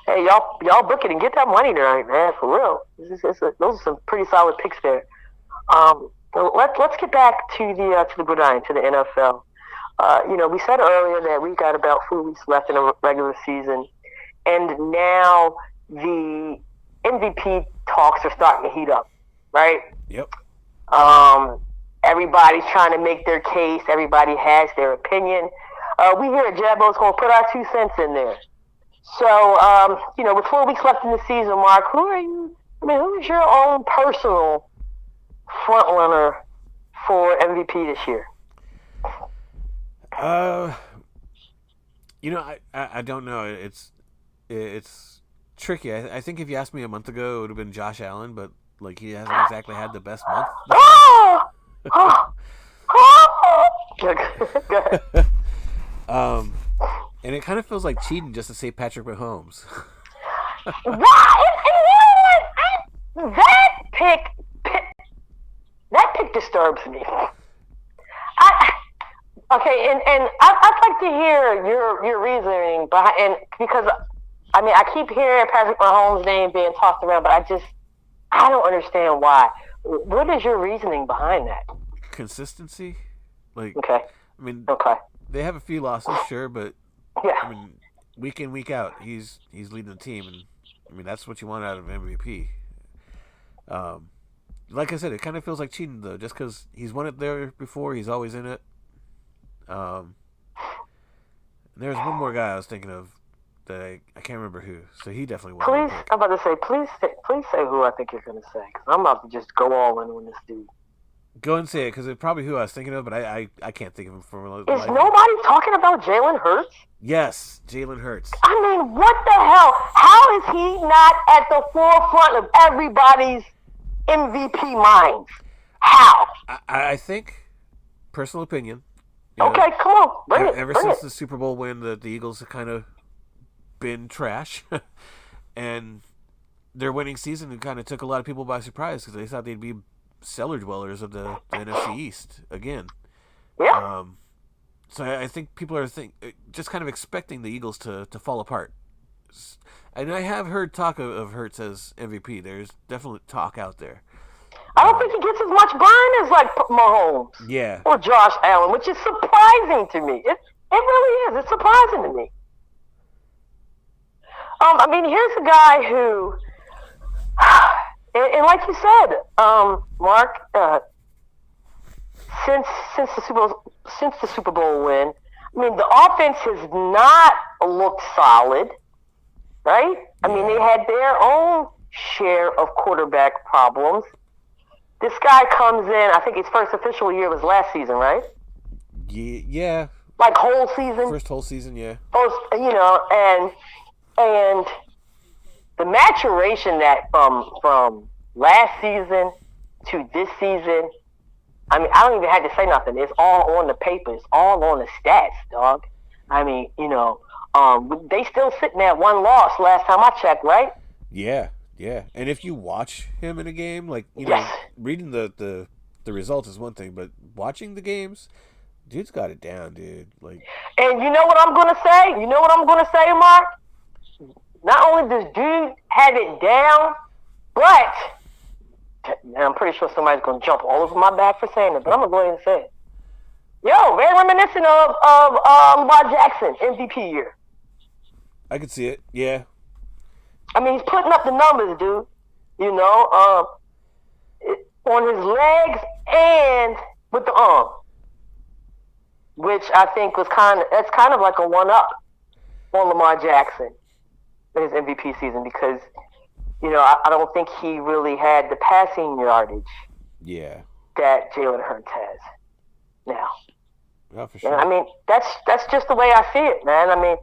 B: Hey, y'all book it and get that money tonight, man. For real. Those are some pretty solid picks there. So let's get back to the gridiron, to the NFL. We said earlier that we've got about 4 weeks left in a regular season, and now the MVP talks are starting to heat up, right?
A: Yep.
B: Everybody's trying to make their case. Everybody has their opinion. We here at Jabo is going to put our 2 cents in there. So, with 4 weeks left in the season, Mark, who's your own personal front runner for MVP this year?
A: I don't know. It's tricky. I think if you asked me a month ago, it would have been Josh Allen, but he hasn't exactly had the best month. And it kind of feels like cheating just to say Patrick Mahomes.
B: That pick disturbs me. Okay, and I'd like to hear your reasoning behind, and because I mean I keep hearing Patrick Mahomes' name being tossed around, but I don't understand why. What is your reasoning behind that?
A: Consistency, like
B: Okay,
A: I mean,
B: okay,
A: they have a few losses, sure, but I
B: yeah.
A: mean, week in week out, he's leading the team, and I mean that's what you want out of MVP. Um, like I said, it kind of feels like cheating though, just because he's won it there before. He's always in it. Um, there's one more guy I was thinking of that I can't remember who, so he definitely wasn't a
B: Please,
A: pick.
B: I'm about to say, please say who I think you're going to say, because I'm about to just go all in on this dude.
A: Go and say it because it's probably who I was thinking of, but I can't think of him for
B: Is
A: life.
B: nobody talking about Jalen Hurts?
A: Yes, Jalen Hurts.
B: I mean, what the hell? How is he not at the forefront of everybody's MVP minds? How?
A: I think, personal opinion. You know,
B: Okay, come on, bring it.
A: ever
B: Bring
A: since
B: it.
A: the Super Bowl win, the Eagles have kind of been trash, and their winning season kind of took a lot of people by surprise because they thought they'd be cellar dwellers of the NFC East again.
B: Yeah.
A: So I think people are just kind of expecting the Eagles to fall apart. And I have heard talk of Hurts as MVP. There's definitely talk out there.
B: I don't think he gets as much burn as like Mahomes
A: Yeah.
B: or Josh Allen, which is surprising to me. It really is. It's surprising to me. I mean, here's a guy who, and like you said, Mark, since the Super Bowl win, I mean, the offense has not looked solid, right? I mean, they had their own share of quarterback problems. This guy comes in, I think his first official year was last season, right?
A: Yeah.
B: Like whole season?
A: First whole season, yeah.
B: And the maturation that from last season to this season, I mean, I don't even have to say nothing. It's all on the paper. It's all on the stats, dog. I mean, they still sitting at one loss last time I checked, right?
A: Yeah. And if you watch him in a game, like, reading the results is one thing, but watching the games, dude's got it down, dude. Like,
B: and you know what I'm gonna say? You know what I'm gonna say, Mark? Not only does dude have it down, but and I'm pretty sure somebody's gonna jump all over my back for saying it, but I'm gonna go ahead and say it. Yo, very reminiscent of Lamar Jackson MVP year.
A: I could see it. Yeah.
B: I mean, he's putting up the numbers, dude. On his legs and with the arm, which I think was that's kind of like a one-up on Lamar Jackson in his MVP season because, I don't think he really had the passing yardage.
A: Yeah.
B: That Jalen Hurts has now.
A: Oh, for sure.
B: And I mean, that's just the way I see it, man. I mean,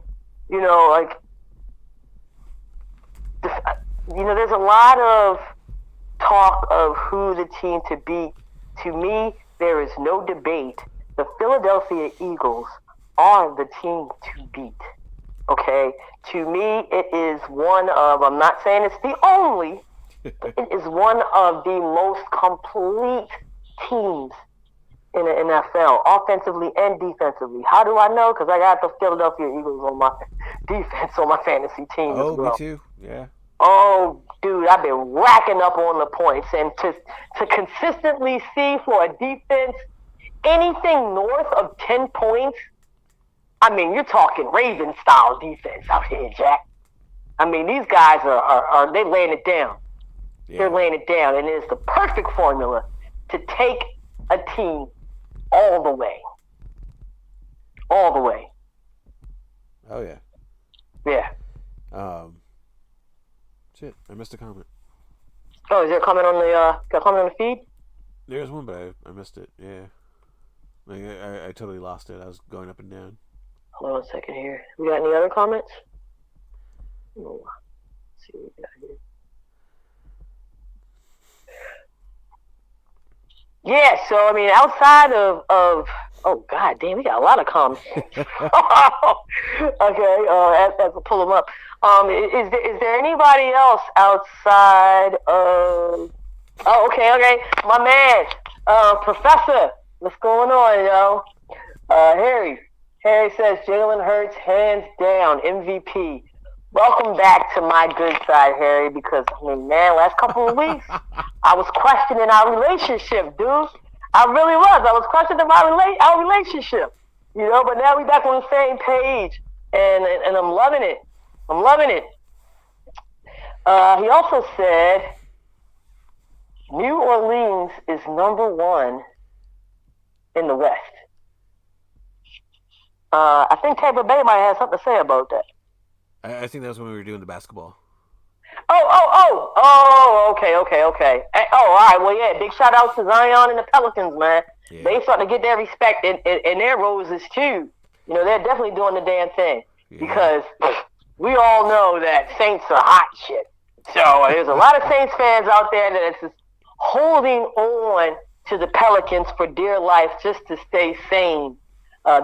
B: there's a lot of talk of who the team to beat. To me, there is no debate. The Philadelphia Eagles are the team to beat. Okay? To me, it is one of, I'm not saying it's the only, but it is one of the most complete teams in the NFL, offensively and defensively. How do I know? Because I got the Philadelphia Eagles on my defense on my fantasy team as well.
A: Oh, me too. Yeah.
B: Oh, dude, I've been racking up on the points, and to consistently see for a defense anything north of 10 points, I mean, you're talking Raven style defense out here, Jack. I mean, these guys are they laying it down. Yeah. They're laying it down, and it is the perfect formula to take a team all the way. All the way.
A: Oh yeah.
B: Yeah.
A: Shit, I missed a comment.
B: Oh, is there a comment on the feed?
A: There's one, but I missed it. Yeah. Like, I totally lost it. I was going up and down.
B: Hold on a second here. We got any other comments? Oh, let's see what we got here. Yeah, so I mean, outside of oh god damn, we got a lot of comments. Okay, as I pull them up, is there anybody else outside of? Oh, okay, my man, Professor, what's going on, yo? Harry. Harry says Jalen Hurts hands down MVP. Welcome back to my good side, Harry. Because I mean, man, last couple of weeks I was questioning our relationship, dude. I really was. I was questioning our relationship. But now we back on the same page, and I'm loving it. I'm loving it. He also said New Orleans is number one in the West. I think Tampa Bay might have something to say about that.
A: I think that was when we were doing the basketball.
B: Okay. All right. Well, yeah. Big shout out to Zion and the Pelicans, man. Yeah. They starting to get their respect in their roses too. They're definitely doing the damn thing because we all know that Saints are hot shit. So there's a lot of Saints fans out there that is just holding on to the Pelicans for dear life just to stay sane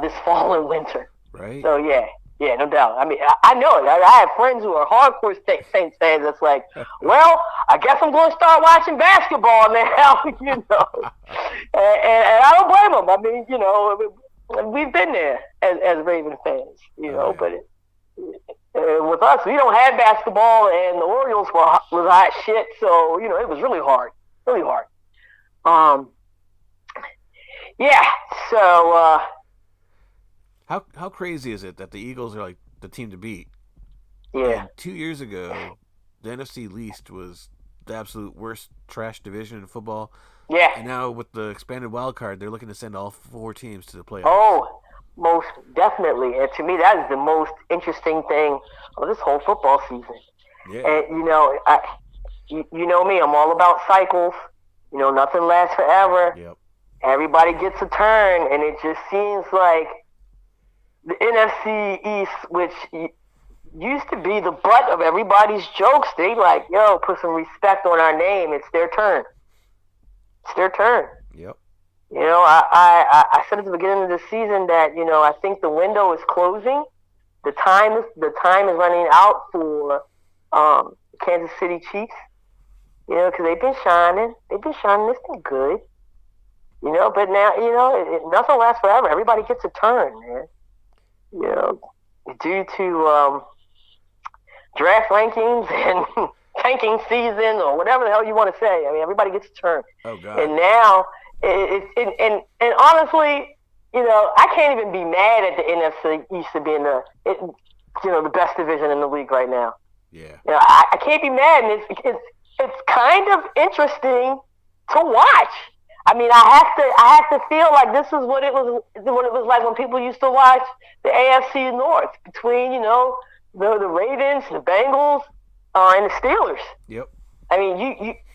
B: this fall and winter.
A: Right.
B: So yeah, no doubt. I mean, I know it. I have friends who are hardcore Saints fans. That's like, well, I guess I'm going to start watching basketball now. And I don't blame them. I mean, we've been there as Raven fans. But with us, we don't have basketball, and the Orioles was hot shit. So it was really hard, really hard. Yeah. So.
A: How crazy is it that the Eagles are like the team to beat?
B: Yeah.
A: And 2 years ago, the NFC least was the absolute worst trash division in football.
B: Yeah.
A: And now with the expanded wild card, they're looking to send all 4 teams to the playoffs.
B: Oh, most definitely. And to me, that is the most interesting thing of this whole football season.
A: Yeah.
B: And you know me, I'm all about cycles. Nothing lasts forever.
A: Yep.
B: Everybody gets a turn, and it just seems like the NFC East, which used to be the butt of everybody's jokes, they like, put some respect on our name. It's their turn. It's their turn.
A: Yep.
B: I said at the beginning of the season that I think the window is closing. The time is running out for Kansas City Chiefs. Because they've been shining. They've been shining. It's been good. But now nothing lasts forever. Everybody gets a turn, man. Due to draft rankings and tanking season or whatever the hell you want to say. I mean, everybody gets a turn.
A: Oh, God.
B: And now, and honestly, I can't even be mad at the NFC East being the best division in the league right now.
A: Yeah.
B: I can't be mad, and it's kind of interesting to watch. I mean, I have to feel like this is what it was like when people used to watch the AFC North between the Ravens, the Bengals, and the Steelers.
A: Yep.
B: I mean,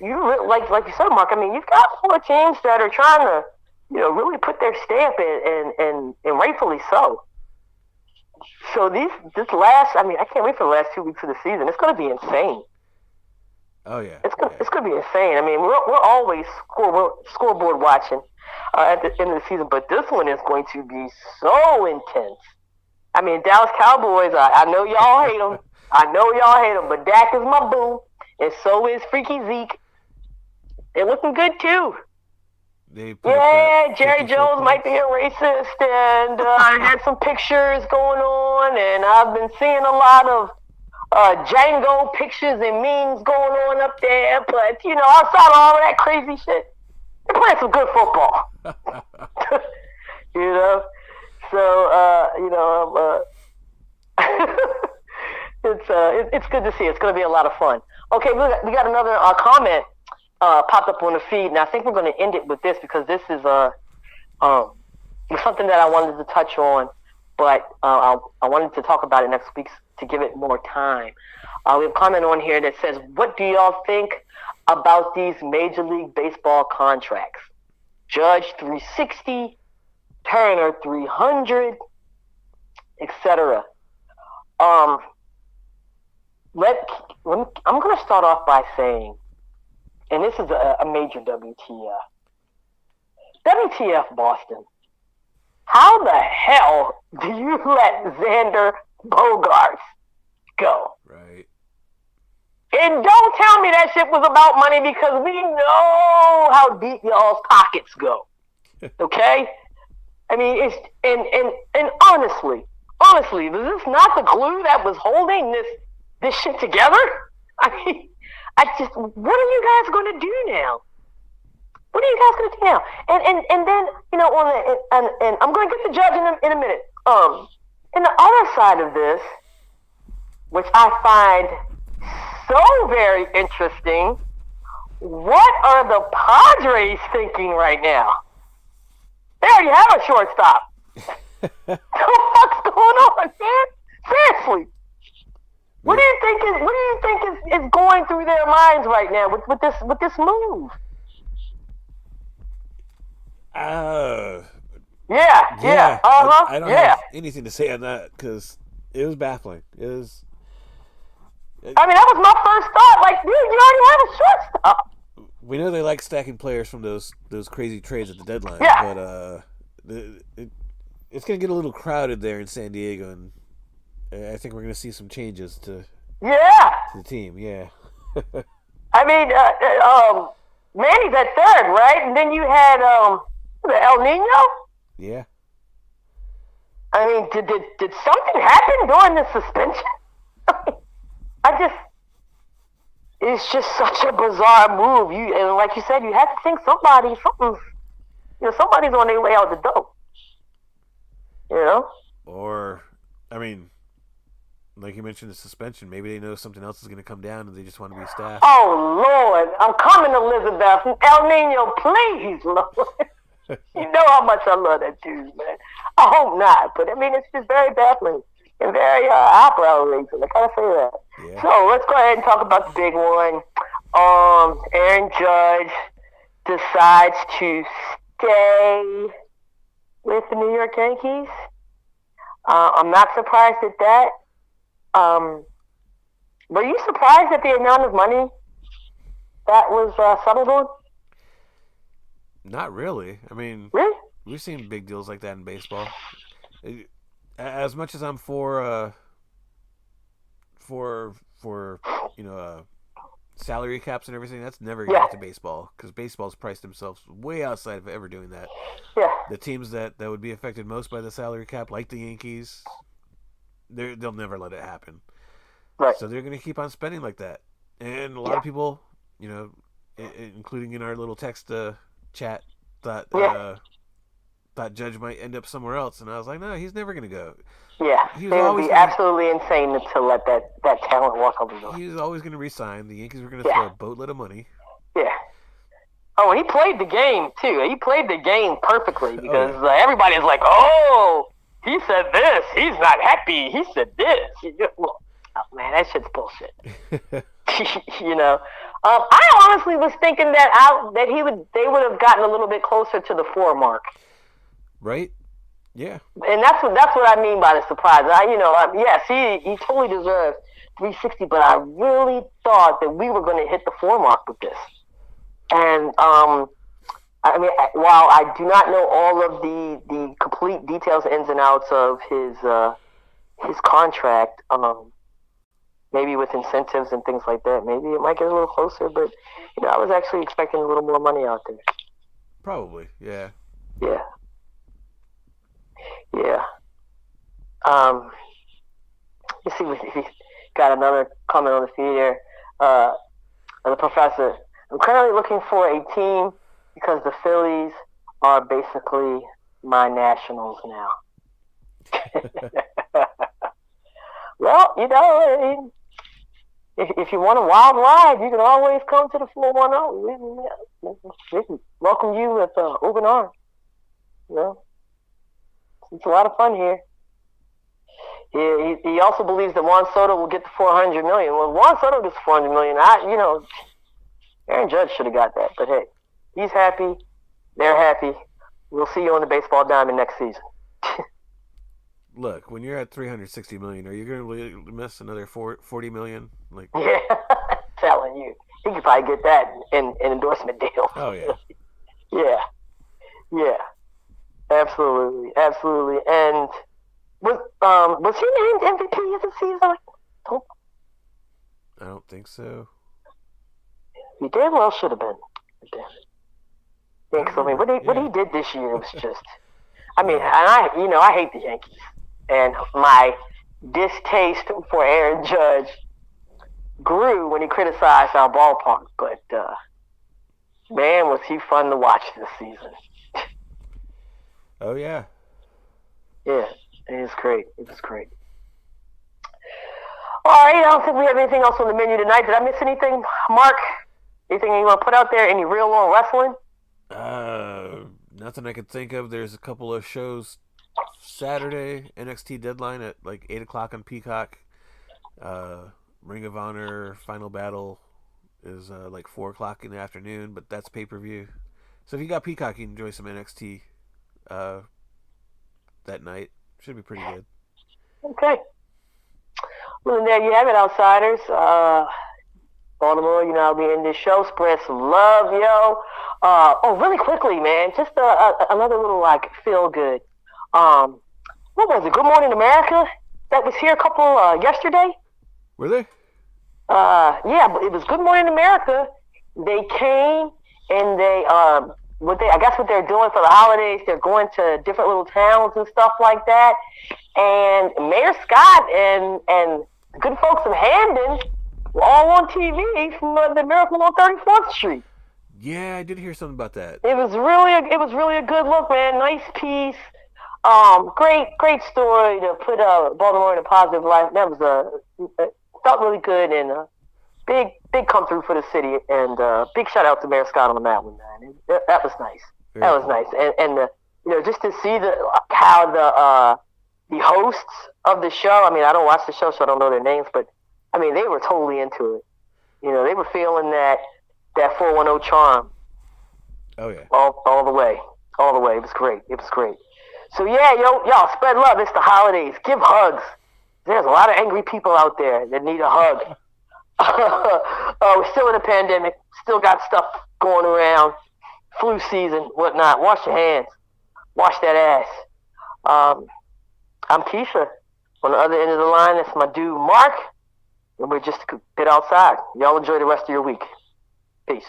B: you like you said, Mark. I mean, you've got 4 teams that are trying to really put their stamp in, and rightfully so. So I can't wait for the last 2 weeks of the season. It's going to be insane.
A: Oh yeah,
B: it's gonna be insane. I mean, we're always scoreboard watching at the end of the season, but this one is going to be so intense. I mean, Dallas Cowboys. I know y'all hate them. But Dak is my boo, and so is Freaky Zeke. They're looking good too. Jerry Jones might be a racist, and I had some pictures going on, and I've been seeing a lot of Django pictures and memes going on up there, but outside of all of that crazy shit, they're playing some good football. It's good to see. It's going to be a lot of fun. Okay, we got another comment popped up on the feed, and I think we're going to end it with this because this is something that I wanted to touch on, but I wanted to talk about it next week to give it more time. We have a comment on here that says, what do y'all think about these Major League Baseball contracts? Judge 360, Turner 300, etc. I'm going to start off by saying, and this is a major WTF. WTF, Boston. How the hell do you let Xander Bogaerts go?
A: Right.
B: And don't tell me that shit was about money because we know how deep y'all's pockets go. Okay? I mean, it's and honestly, was this not the glue that was holding this shit together? I mean, I just, what are you guys going to do now? What are you guys going to do now? And then on the and I'm going to get the judge in a minute. And the other side of this, which I find so very interesting, what are the Padres thinking right now? They already have a shortstop. What the fuck's going on, man? Seriously. What do you think is going through their minds right now with this move? Yeah.
A: I don't have anything to say on that because it was baffling. It was.
B: I mean, that was my first thought. Like, dude, you already have a shortstop.
A: We know they like stacking players from those crazy trades at the deadline,
B: yeah.
A: But it's going to get a little crowded there in San Diego, and I think we're going to see some changes to the team. Yeah.
B: I mean, Manny's at third, right? And then you had El Nino.
A: Yeah.
B: I mean, did something happen during the suspension? It's just such a bizarre move. And like you said, you have to think somebody's on their way out the door.
A: Or, I mean, like you mentioned, the suspension. Maybe they know something else is going to come down, and they just want to be staffed.
B: Oh Lord, I'm coming, Elizabeth. El Nino, please, Lord. You know how much I love that dude, man. I hope not, but I mean, it's just very baffling and very eyebrow-raising. I gotta say that.
A: Yeah.
B: So let's go ahead and talk about the big one. Aaron Judge decides to stay with the New York Yankees. I'm not surprised at that. Were you surprised at the amount of money that was settled on?
A: Not really. I mean,
B: really?
A: We've seen big deals like that in baseball. As much as I'm for salary caps and everything, that's never going to get to baseball because baseball's priced themselves way outside of ever doing that.
B: Yeah.
A: The teams that would be affected most by the salary cap, like the Yankees, they'll never let it happen.
B: Right.
A: So they're going to keep on spending like that, and a lot of people, including in our little text chat, thought Judge might end up somewhere else, and I was like, no, he's never going to go.
B: Yeah, it would be absolutely insane to let that talent walk over the door.
A: He was always going to resign. The Yankees were going to throw a boatload of money.
B: Yeah. Oh, and he played the game, too. He played the game perfectly because everybody's like, oh, he said this. He's not happy. He said this. Oh, man, that shit's bullshit. I honestly was thinking that they would have gotten a little bit closer to the 4 mark.
A: Right? Yeah.
B: And that's what I mean by the surprise. Yes, he totally deserves 360, but I really thought that we were going to hit the 4 mark with this. And I mean, while I do not know all of the complete details, ins and outs of his contract, maybe with incentives and things like that, maybe it might get a little closer. But I was actually expecting a little more money out there.
A: Probably, yeah.
B: Yeah. You see, we got another comment on the feed here. The professor, I'm currently looking for a team because the Phillies are basically my Nationals now. Well, if you want a wild ride, you can always come to the 410. We can welcome you with open arms. It's a lot of fun here. He also believes that Juan Soto will get the $400 million. Well, Juan Soto gets the $400 million. Aaron Judge should have got that. But hey, he's happy. They're happy. We'll see you on the baseball diamond next season.
A: Look, when you're at $360 million, are you going to miss another $40 million?
B: Yeah, telling you, he could probably get that in an endorsement deal.
A: Oh
B: yeah. Yeah. Absolutely. And was he named MVP of the season?
A: I don't think so.
B: He damn well should have been. Damn it. Yeah, 'cause I mean, what he did this year was just. I mean, and I hate the Yankees, and my distaste for Aaron Judge grew when he criticized our ballpark. But man, was he fun to watch this season.
A: Oh yeah.
B: Yeah, it was great. It was great. All right, I don't think we have anything else on the menu tonight. Did I miss anything, Mark? Anything you want to put out there? Any real long wrestling?
A: Nothing I could think of. There's a couple of shows Saturday, NXT Deadline at like 8 o'clock on Peacock. Ring of Honor Final Battle is like 4 o'clock in the afternoon, but that's pay-per-view. So if you got Peacock, you can enjoy some NXT that night. Should be pretty good.
B: Okay. Well, there you have it, outsiders. Baltimore, I'll be in this show. Spread some love, yo. Really quickly, man. Just another little, feel good. What was it? Good Morning America? That was here a couple, yesterday?
A: Were they?
B: Yeah, but it was Good Morning America. They came and they, what they're doing for the holidays, they're going to different little towns and stuff like that. And Mayor Scott and the good folks of Hamden were all on TV from the Miracle on 34th Street.
A: Yeah, I did hear something about that.
B: It was really a good look, man. Nice piece. Great story to put Baltimore in a positive light. That was felt really good and big come through for the city. And big shout out to Mayor Scott on that one, man. That was nice. That was nice. And just to see how the hosts of the show. I mean, I don't watch the show, so I don't know their names, but I mean, they were totally into it. They were feeling that 410 charm.
A: Oh yeah.
B: All the way. It was great. So yeah, y'all spread love. It's the holidays. Give hugs. There's a lot of angry people out there that need a hug. We're still in a pandemic. Still got stuff going around. Flu season, whatnot. Wash your hands. Wash that ass. I'm Keisha. On the other end of the line, that's my dude, Mark. And we're just a bit outside. Y'all enjoy the rest of your week. Peace.